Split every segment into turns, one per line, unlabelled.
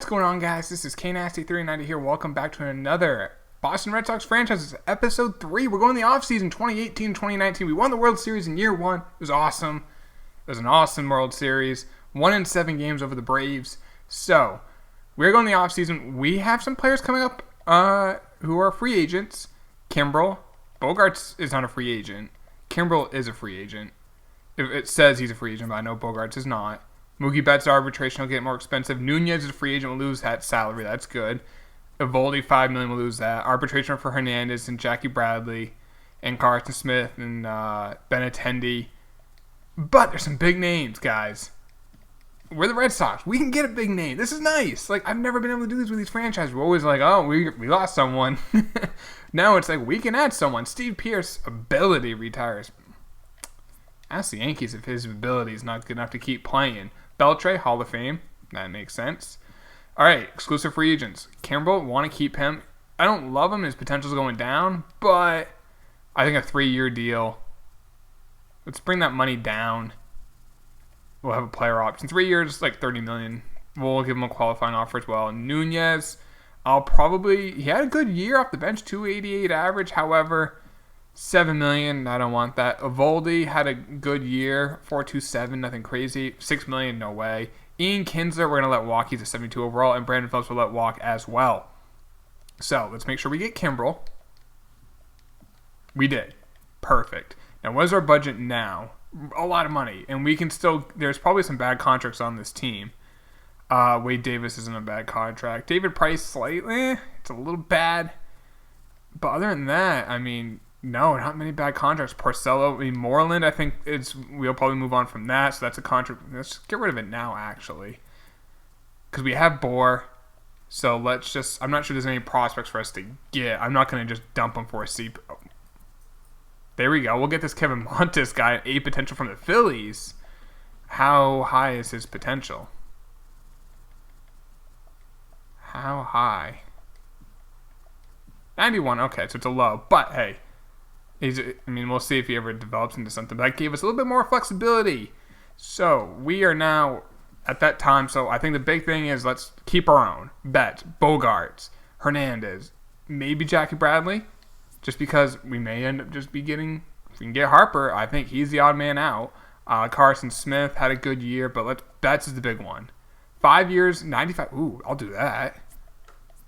going on, guys? This is KNasty390 here. Welcome back to another Boston Red Sox franchise. Episode 3. We're going to the offseason 2018-2019. We won the World Series in year 1. It was awesome. It was an awesome World Series. 1-7 games over the Braves. So, we're going to the offseason. We have some players coming up who are free agents. Kimbrel. Bogarts is not a free agent. Kimbrel is a free agent. It says he's a free agent, but I know Bogarts is not. Mookie Betts arbitration will get more expensive. Nunez is a free agent, will lose that salary. That's good. Evaldi, $5 million, will lose that. Arbitration for Hernandez and Jackie Bradley and Carson Smith and Benintendi. But there's some big names, guys. We're the Red Sox. We can get a big name. This is nice. Like, I've never been able to do this with these franchises. We're always like, oh, we lost someone. Now it's like, we can add someone. Steve Pearce, ability retires. Ask the Yankees if his ability is not good enough to keep playing. Beltre, Hall of Fame. That makes sense. All right, exclusive free agents. Kimbrel, want to keep him. I don't love him. His potential's going down, but I think a 3-year deal. Let's bring that money down. We'll have a player option. 3 years, like $30 million. We'll give him a qualifying offer as well. Nunez, he had a good year off the bench, 288 average. However, $7 million, I don't want that. Evaldi had a good year, 4.27, nothing crazy. $6 million, no way. Ian Kinsler, we're going to let walk. He's a 72 overall, and Brandon Phillips will let walk as well. So, let's make sure we get Kimbrel. We did. Perfect. Now, what is our budget now? A lot of money, and we can still, there's probably some bad contracts on this team. Wade Davis isn't a bad contract. David Price, slightly, it's a little bad. But other than that, I mean, no, not many bad contracts. Porcello, Moreland, I think we'll probably move on from that. So that's a contract. Let's get rid of it now, actually. Because we have Bohr. So let's just, I'm not sure there's any prospects for us to get. I'm not going to just dump him for a C. There we go. We'll get this Kevin Montes guy, A potential from the Phillies. How high is his potential? How high? 91. Okay, so it's a low. But, hey. We'll see if he ever develops into something. But that gave us a little bit more flexibility. So, we are now at that time. So, I think the big thing is let's keep our own. Betts, Bogarts, Hernandez, maybe Jackie Bradley. Just because we may end up just be getting, if we can get Harper, I think he's the odd man out. Carson Smith had a good year, but Betts is the big one. 5 years, 95. Ooh, I'll do that.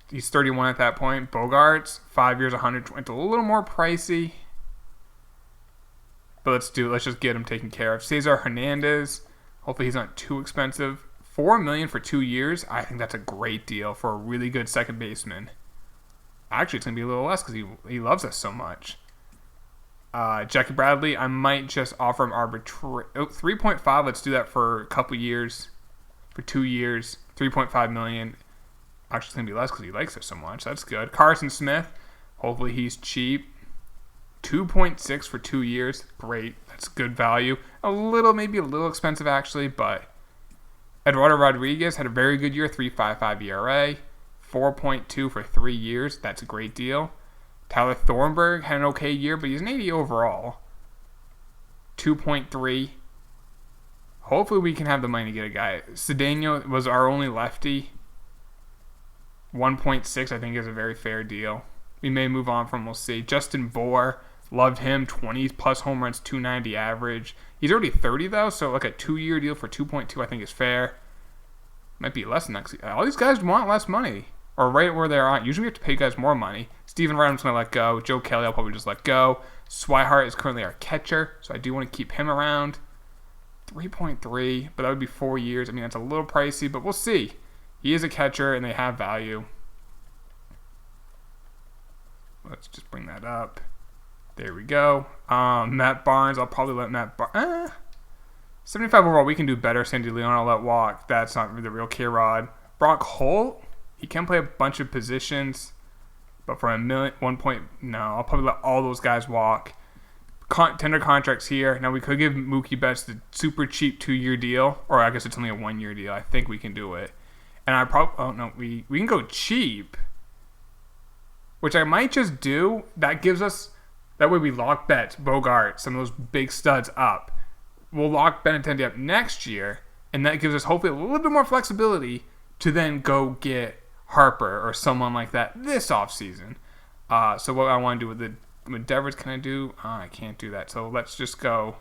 He's 31 at that point. Bogarts, 5 years, 120. It's a little more pricey. But let's just get him taken care of. Cesar Hernandez, hopefully he's not too expensive. $4 million for 2 years. I think that's a great deal for a really good second baseman. Actually, it's going to be a little less because he loves us so much. Jackie Bradley, I might just offer him 3.5. Let's do that for a couple years. For 2 years, $3.5 million. Actually, it's going to be less because he likes us so much. That's good. Carson Smith, hopefully he's cheap. 2.6 for 2 years. Great. That's good value. Maybe a little expensive actually, but Eduardo Rodriguez had a very good year, 3.55 ERA. 4.2 for 3 years. That's a great deal. Tyler Thornburg had an okay year, but he's an 80 overall. 2.3. Hopefully we can have the money to get a guy. Cedeno was our only lefty. 1.6 I think is a very fair deal. We may move on from, we'll see. Justin Bohr, loved him. 20 plus home runs, 290 average. He's already 30 though, so like a 2-year deal for 2.2 I think is fair. Might be less than that. All these guys want less money. Or right where they're at. Usually we have to pay guys more money. Steven Ryan's going to let go. Joe Kelly I'll probably just let go. Swihart is currently our catcher, so I do want to keep him around. 3.3, but that would be 4 years. That's a little pricey, but we'll see. He is a catcher, and they have value. Let's just bring that up. There we go. Matt Barnes, I'll probably let Matt Barnes. 75 overall, we can do better. Sandy Leon, I'll let walk. That's not the real K-Rod. Brock Holt, he can play a bunch of positions, but for no, I'll probably let all those guys walk. Tender contracts here. Now, we could give Mookie Betts the super cheap 2-year deal, or I guess it's only a 1-year deal. I think we can do it. And we can go cheap, which I might just do. That way we lock Betts, Bogart, some of those big studs up. We'll lock Benintendi up next year, and that gives us hopefully a little bit more flexibility to then go get Harper or someone like that this offseason. So what I want to do with Devers, can I do? I can't do that. So let's just go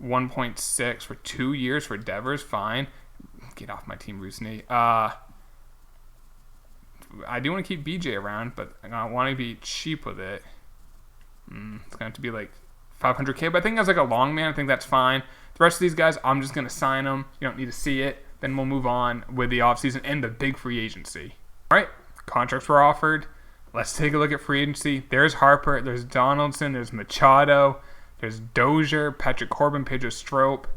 1.6 for 2 years for Devers. Fine. Get off my team, Rusney. I do want to keep BJ around, but I want to be cheap with it. It's going to have to be like $500K, but I think as like a long man, I think that's fine. The rest of these guys, I'm just going to sign them. You don't need to see it. Then we'll move on with the offseason and the big free agency. All right, contracts were offered. Let's take a look at free agency. There's Harper. There's Donaldson. There's Machado. There's Dozier, Patrick Corbin, Pedro Strop.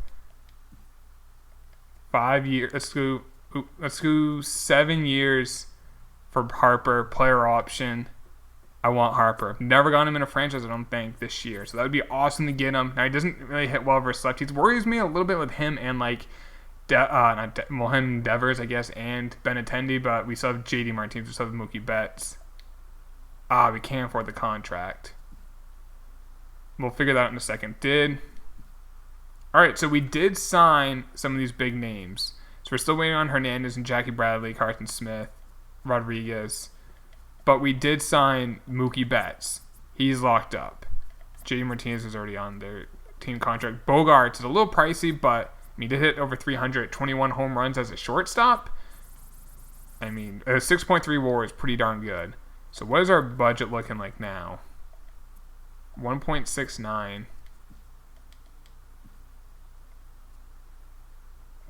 5 years. Let's go 7 years for Harper, player option. I want Harper. Never got him in a franchise, I don't think, this year. So that would be awesome to get him. Now, he doesn't really hit well versus lefties. Worries me a little bit with him and, like, him Devers, I guess, and Benintendi, but we still have JD Martinez. We still have Mookie Betts. We can't afford the contract. We'll figure that out in a second. All right, so we did sign some of these big names. So we're still waiting on Hernandez and Jackie Bradley, Carson Smith, Rodriguez. But we did sign Mookie Betts. He's locked up. JD Martinez is already on their team contract. Bogarts is a little pricey, but he did hit over 300, 21 home runs as a shortstop. I mean, a 6.3 WAR is pretty darn good. So what is our budget looking like now? 1.69.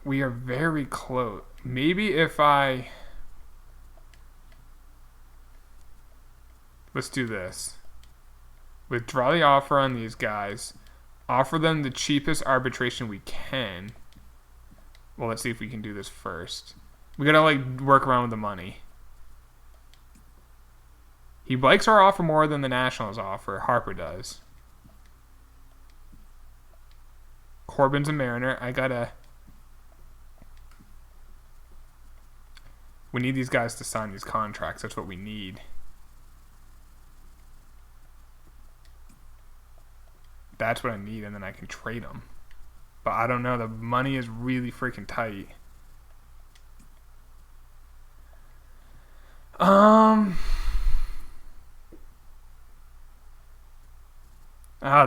We are very close. Maybe if let's do this. Withdraw the offer on these guys. Offer them the cheapest arbitration we can. Well, let's see if we can do this first. We gotta like work around with the money. He likes our offer more than the Nationals offer. Harper does. Corbin's a Mariner. We need these guys to sign these contracts. That's what we need. That's what I need, and then I can trade them. But I don't know. The money is really freaking tight.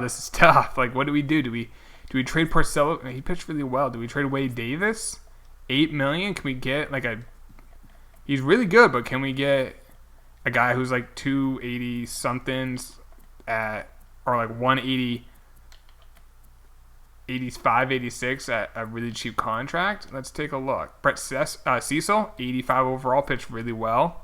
This is tough. Like, what do we do? Do we trade Porcello? He pitched really well. Do we trade Wade Davis? $8 million? Can we get like a? He's really good, but can we get a guy who's like 280 somethings or like 180, 85, 86 at a really cheap contract? Let's take a look. Brett Cecil, 85 overall, pitched really well.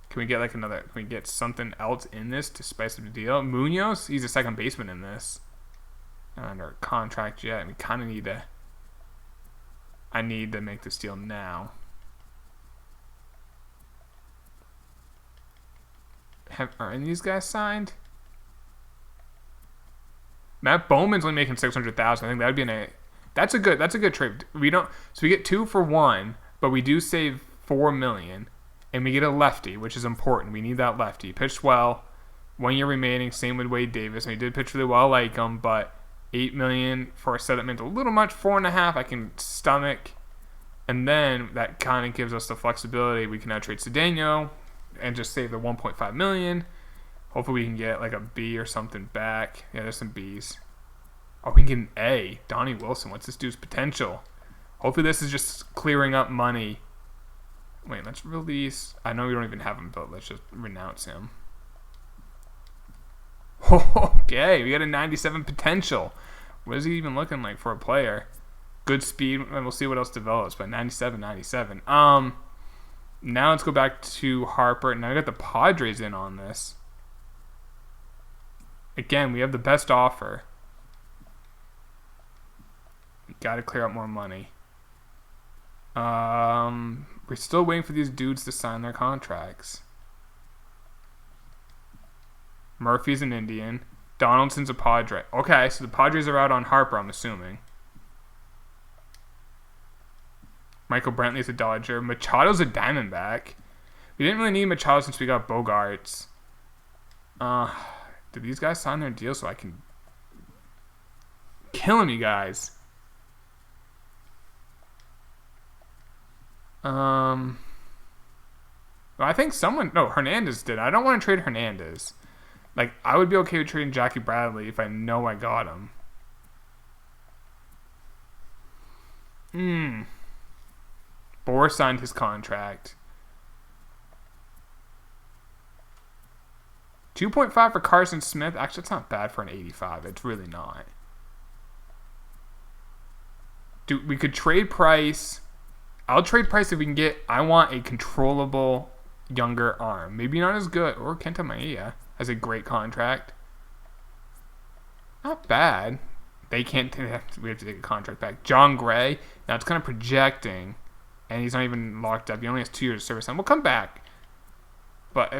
Can we get like another? Can we get something else in this to spice up the deal? Munoz, he's a second baseman in this. Not under contract yet. We kind of need to. I need to make this deal now. Are any of these guys signed? Matt Bowman's only making $600,000. I think that would be that's a good trade. We get 2 for 1, but we do save $4 million. And we get a lefty, which is important. We need that lefty. He pitched well. 1 year remaining. Same with Wade Davis. And he did pitch really well. I like him, but $8 million for a settlement, a little much. 4.5 I can stomach. And then that kind of gives us the flexibility. We can now trade Cedeno and just save the $1.5 million. Hopefully we can get like a B or something back. Yeah, there's some Bs. Oh, we can get an A. Donnie Wilson. What's this dude's potential? Hopefully this is just clearing up money. Wait, let's release. I know we don't even have him built. Let's just renounce him. Okay, we got a 97 potential. What is he even looking like for a player? Good speed, and we'll see what else develops. But 97. Now let's go back to Harper. Now I got the Padres in on this. Again, we have the best offer. Got to clear up more money. We're still waiting for these dudes to sign their contracts. Murphy's an Indian. Donaldson's a Padre. Okay, so the Padres are out on Harper, I'm assuming. Michael Brantley's a Dodger. Machado's a Diamondback. We didn't really need Machado since we got Bogarts. Did these guys sign their deal so I can kill him, you guys? Um, I think Hernandez did. I don't want to trade Hernandez. Like, I would be okay with trading Jackie Bradley if I know I got him. Bohr signed his contract. 2.5 for Carson Smith. Actually, it's not bad for an 85. It's really not. Dude, we could trade Price. I'll trade Price if we can get... I want a controllable younger arm. Maybe not as good. Or Kenta Maeda has a great contract. Not bad. We have to take a contract back. John Gray. Now it's kind of projecting. And he's not even locked up. He only has 2 years of service time. We'll come back. But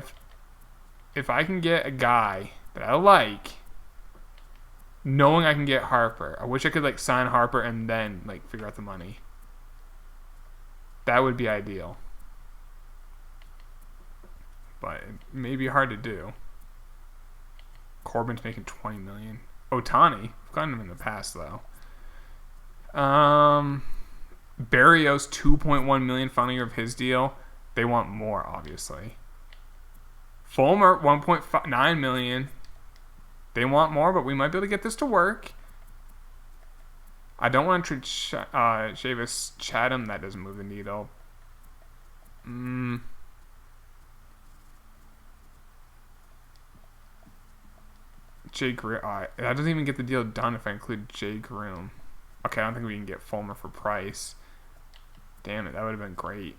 if I can get a guy that I like, knowing I can get Harper, I wish I could sign Harper and then figure out the money. That would be ideal. But it may be hard to do. Corbin's making $20 million. Ohtani, we've gotten him in the past though. Barrios, $2.1 million final year of his deal. They want more, obviously. Fulmer, $1.9 million. They want more, but we might be able to get this to work. I don't want to trade Chavis Chatham. That doesn't move the needle. Jay Groom. That doesn't even get the deal done if I include Jay Groom. Okay, I don't think we can get Fulmer for Price. Damn it, that would have been great.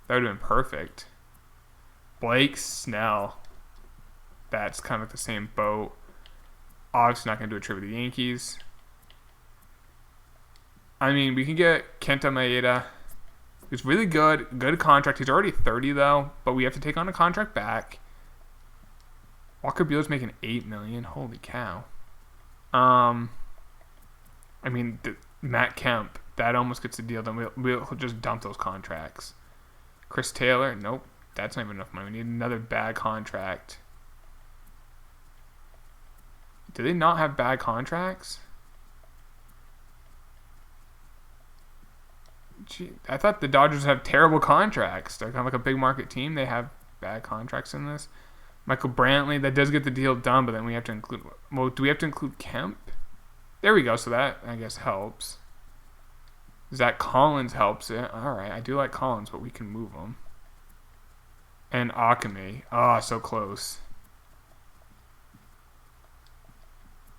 That would have been perfect. Blake Snell. That's kind of the same boat. Obviously not going to do a trade with the Yankees. I mean, we can get Kenta Maeda. He's really good. Good contract. He's already 30, though. But we have to take on a contract back. Walker Buehler's making $8 million. Holy cow. I mean, Matt Kemp. That almost gets the deal done. We'll just dump those contracts. Chris Taylor. Nope. That's not even enough money. We need another bad contract. Do they not have bad contracts? Gee, I thought the Dodgers have terrible contracts. They're kind of like a big market team. They have bad contracts in this. Michael Brantley, that does get the deal done, but then we have to include... Well, do we have to include Kemp? There we go. So that, I guess, helps. Zach Collins helps it. All right. I do like Collins, but we can move him. And Akame. Oh, so close.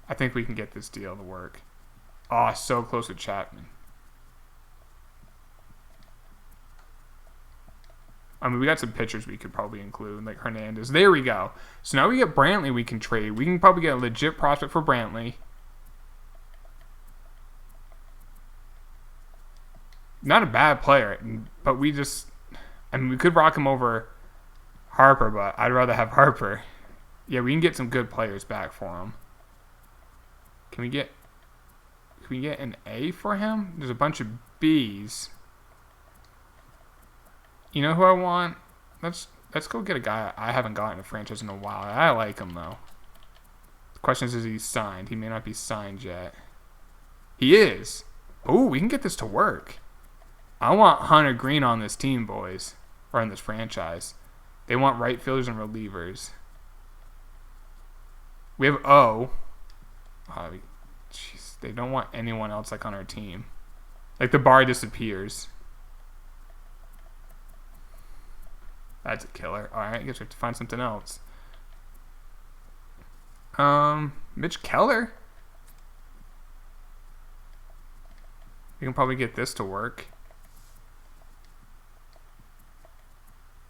I think we can get this deal to work. Oh, so close with Chapman. I mean, we got some pitchers we could probably include, like Hernandez. There we go. So now we get Brantley we can trade. We can probably get a legit prospect for Brantley. Not a bad player, but we just... I mean, we could rock him over Harper, but I'd rather have Harper. Yeah, we can get some good players back for him. Can we get an A for him? There's a bunch of B's. You know who I want? Let's go get a guy I haven't gotten a franchise in a while. I like him, though. The question is he signed? He may not be signed yet. He is. Ooh, we can get this to work. I want Hunter Green on this team, boys. Or in this franchise. They want right fielders and relievers. We have O. Jeez, they don't want anyone else on our team. The bar disappears. That's a killer. Alright, I guess we have to find something else. Mitch Keller. We can probably get this to work.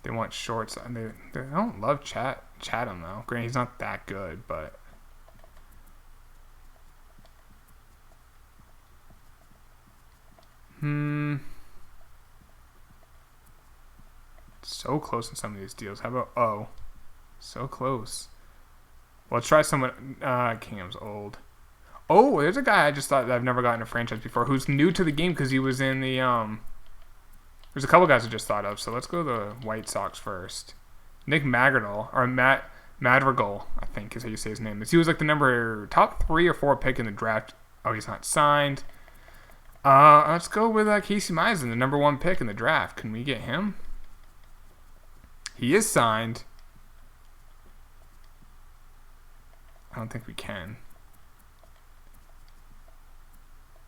They want shorts. And they don't love Chatham, though. Granted, he's not that good, but... So close in some of these deals. How about O? So close. Well, let's try someone. Kingham's old. Oh, there's a guy I just thought that I've never gotten a franchise before who's new to the game because he was in the There's a couple guys I just thought of. So let's go to the White Sox first. Nick Madrigal or Madrigal, I think is how you say his name. He was the top 3 or 4 pick in the draft. Oh, he's not signed. Let's go with Casey Mize, the number 1 pick in the draft. Can we get him? He is signed. I don't think we can.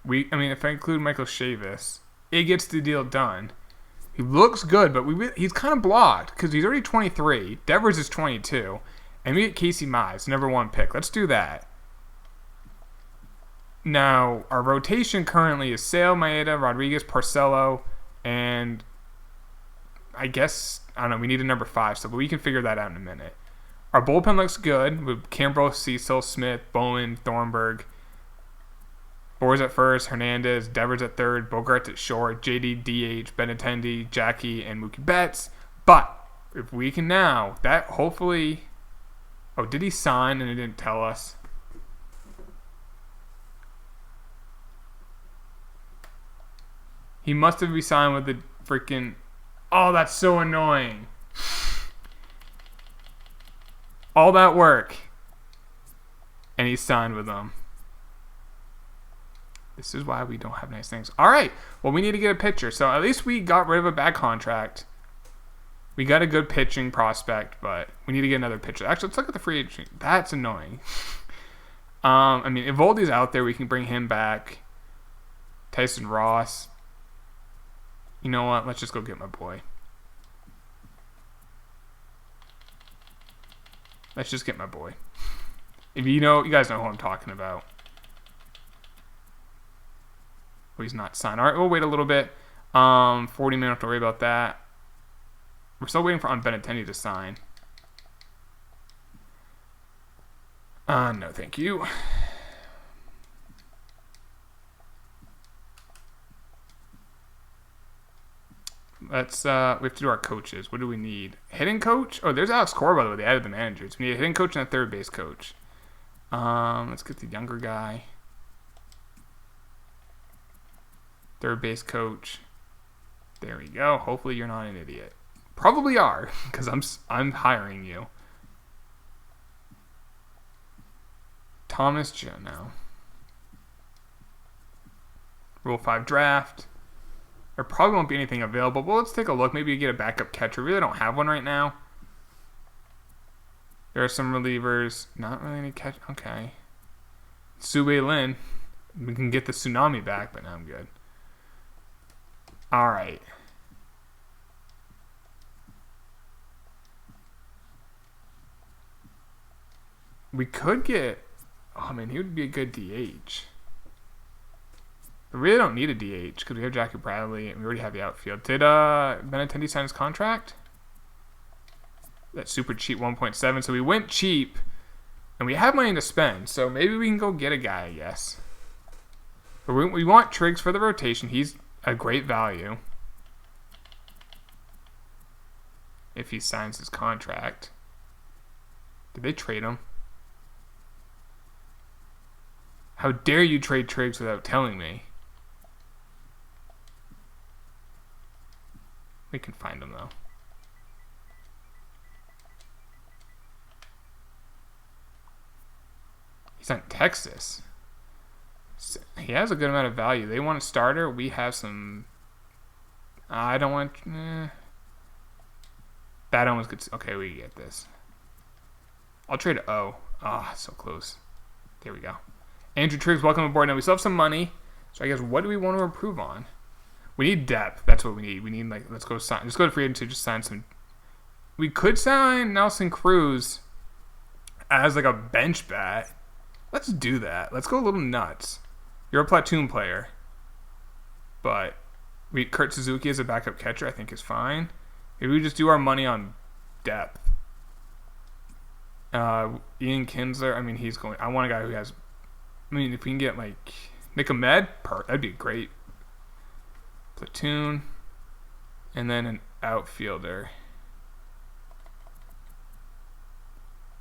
If I include Michael Chavis, it gets the deal done. He looks good, but he's kind of blocked because he's already 23. Devers is 22. And we get Casey Mize, number 1 pick. Let's do that. Now, our rotation currently is Sale, Maeda, Rodriguez, Porcello, and I don't know, we need a number 5, but we can figure that out in a minute. Our bullpen looks good with Kimbrel, Cecil, Smith, Bowen, Thornburg, Boers at first, Hernandez, Devers at third, Bogarts at short, JD, DH, Benintendi, Jackie, and Mookie Betts. But if we can now, that hopefully... Oh, did he sign and it didn't tell us? He must have re-signed with the freaking... Oh, that's so annoying. All that work. And he signed with them. This is why we don't have nice things. All right. Well, we need to get a pitcher. So at least we got rid of a bad contract. We got a good pitching prospect, but we need to get another pitcher. Actually, let's look at the free agent. That's annoying. Evoldi's out there. We can bring him back. Tyson Ross. You know what? Let's just go get my boy. Let's just get my boy. If you guys know who I'm talking about. Oh, he's not signed. All right, we'll wait a little bit. 40 minutes, don't have to worry about that. We're still waiting for Benintendi to sign. No, thank you. Let's we have to do our coaches. What do we need? Hitting coach? Oh, there's Alex Cora, by the way. They added the managers. We need a hitting coach and a third base coach. Let's get the younger guy. Third base coach. There we go. Hopefully you're not an idiot. Probably are, because I'm hiring you. Thomas Joe now. Rule 5 draft. There probably won't be anything available, but let's take a look. Maybe you get a backup catcher. We really don't have one right now. There are some relievers. Not really any catch. Okay. Sue Lin. We can get the tsunami back, but now I'm good. All right. We could get... Oh, man, he would be a good DH. We really don't need a DH because we have Jackie Bradley and we already have the outfield. Did Benintendi sign his contract? That super cheap 1.7. So we went cheap and we have money to spend. So maybe we can go get a guy, I guess. But we want Triggs for the rotation. He's a great value if he signs his contract. Did they trade him? How dare you trade Triggs without telling me? We can find him, though. He's on Texas. He has a good amount of value. They want a starter. We have some... I don't want... That almost gets... Okay, we get this. I'll trade O. Ah, so close. There we go. Andrew Triggs, welcome aboard. Now, we still have some money. So I guess, what do we want to improve on? We need depth. That's what we need. We need, let's go sign. Just go to free agency. Just sign some. We could sign Nelson Cruz as, a bench bat. Let's do that. Let's go a little nuts. You're a platoon player. But Kurt Suzuki as a backup catcher, I think, is fine. Maybe we just do our money on depth. Ian Kinsler, he's going. I want a guy who has. If we can get, Nick Ahmed, that'd be great. Platoon. And then an outfielder.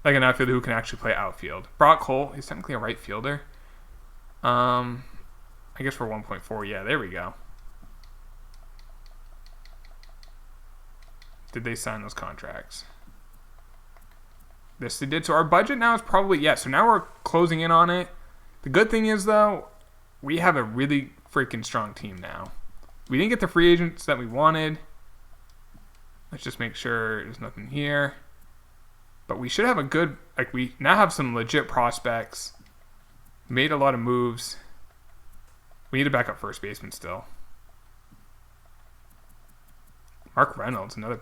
An outfielder who can actually play outfield. Brock Holt, he's technically a right fielder. I guess for 1.4, yeah, there we go. Did they sign those contracts? Yes, they did. So our budget now is probably, so now we're closing in on it. The good thing is, though, we have a really freaking strong team now. We didn't get the free agents that we wanted. Let's just make sure there's nothing here. But we should have a good, like, we now have some legit prospects. Made a lot of moves. We need a backup first baseman still. Mark Reynolds, another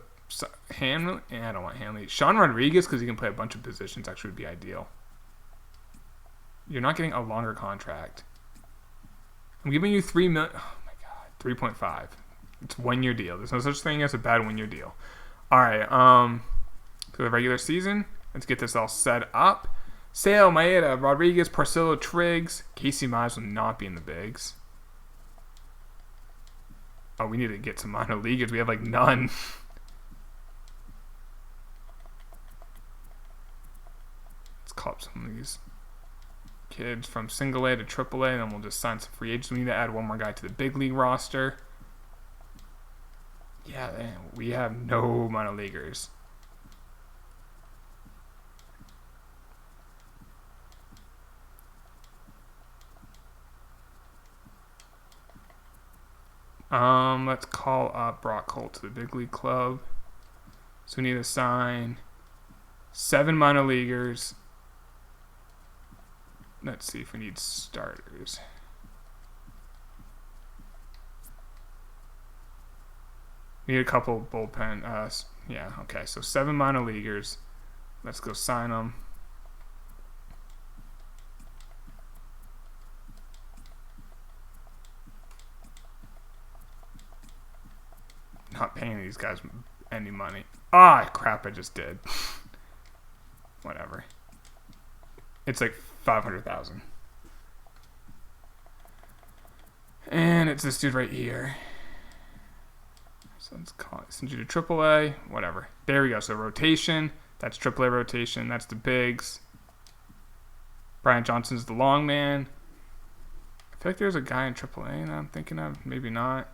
Hanley. I don't want Hanley. Sean Rodriguez, because he can play a bunch of positions, actually would be ideal. You're not getting a longer contract. I'm giving you $3 million. Oh my god, 3.5. It's a 1 year deal. There's no such thing as a bad 1 year deal. All right. For the regular season, let's get this all set up. Sale, Maeda, Rodriguez, Porcello, Triggs. Casey Mize will not be in the bigs. Oh, we need to get some minor leaguers. We have like none. Let's call up some of these kids from single A to triple A, and then we'll just sign some free agents. We need to add one more guy to the big league roster. Yeah, we have no minor leaguers. Let's call up Brock Holt to the big league club. So we need to sign 7 minor leaguers. Let's see if we need starters. We need a couple bullpen. Yeah, okay. So 7 minor leaguers. Let's go sign them. Not paying these guys any money. Ah, crap, I just did. Whatever. It's like $500,000. And it's this dude right here. So let's call it, send you to AAA, whatever. There we go. So rotation, that's AAA rotation. That's the bigs. Brian Johnson's the long man. I feel like there's a guy in AAA that I'm thinking of. Maybe not.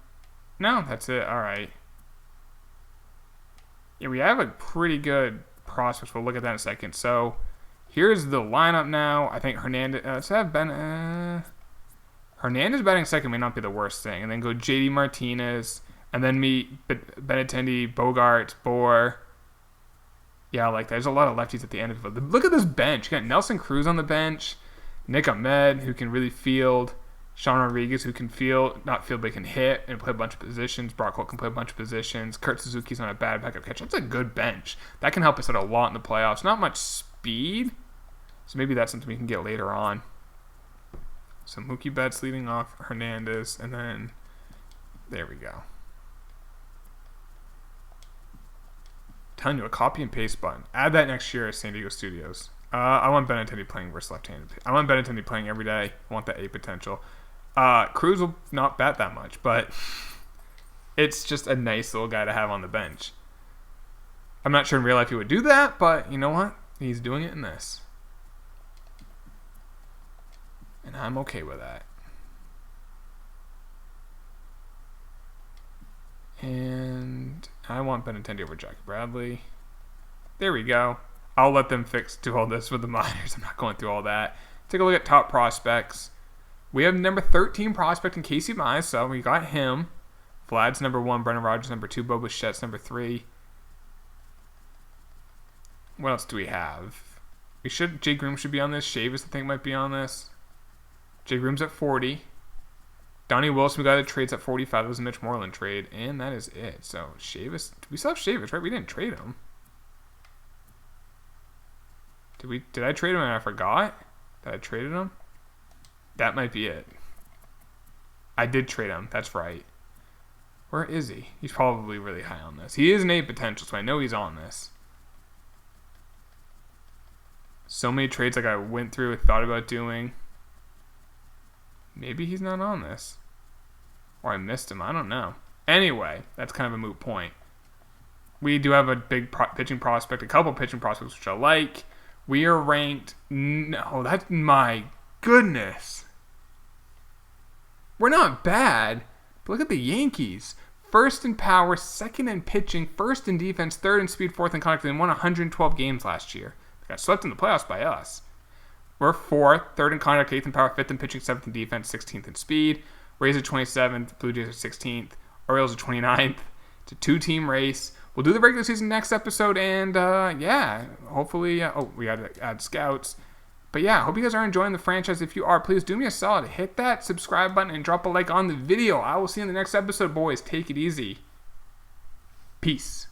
No, that's it. All right. Yeah, we have a pretty good prospects. We'll look at that in a second. So here's the lineup now. I think Hernandez. Let's have Hernandez batting second may not be the worst thing. And then go JD Martinez. And then Benintendi, Bogarts, Bohr. Yeah, like there's a lot of lefties at the end of it. Look at this bench. You got Nelson Cruz on the bench. Nick Ahmed, who can really field. Sean Rodriguez, who can field, not field, but can hit and play a bunch of positions. Brock Holt can play a bunch of positions. Kurt Suzuki's not a bad backup catcher. That's a good bench. That can help us out a lot in the playoffs. Not much speed, so maybe that's something we can get later on. So Mookie Betts leading off Hernandez, and then there we go. Telling you, a copy and paste button. Add that next year at San Diego Studios. I want Benintendi playing versus left-handed. I want Benintendi playing every day. I want that A potential. Cruz will not bat that much, but it's just a nice little guy to have on the bench. I'm not sure in real life he would do that, but you know what? He's doing it in this. And I'm okay with that. And I want Benintendi over Jackie Bradley. There we go. I'll let them do all this with the minors. I'm not going through all that. Take a look at top prospects. We have number 13 prospect in Casey Mize, so we got him. Vlad's number 1, Brendan Rodgers number 2, Bo Bichette's number 3. What else do we have? Jay Groom should be on this. Chavis, I think, might be on this. Jay Groom's at 40. Donnie Wilson, we got the trades at 45. That was a Mitch Moreland trade, and that is it. So Chavis, we still have Chavis, right? We didn't trade him. Did I trade him and I forgot that I traded him? That might be it. I did trade him. That's right. Where is he? He's probably really high on this. He is an A potential, so I know he's on this. So many trades like I went through and thought about doing. Maybe he's not on this. Or I missed him. I don't know. Anyway, that's kind of a moot point. We do have a big pitching prospect, a couple pitching prospects which I like. We are ranked... No, that's... My goodness. We're not bad. But look at the Yankees. First in power, second in pitching, first in defense, third in speed, fourth in contact. They won 112 games last year. They got swept in the playoffs by us. We're fourth, third in contact, eighth in power, fifth in pitching, seventh in defense, 16th in speed. Rays are 27th, Blue Jays are 16th, Orioles are 29th. It's a 2-team race. We'll do the regular season next episode, and hopefully, we got to add scouts. But yeah, hope you guys are enjoying the franchise. If you are, please do me a solid. Hit that subscribe button and drop a like on the video. I will see you in the next episode, boys. Take it easy. Peace.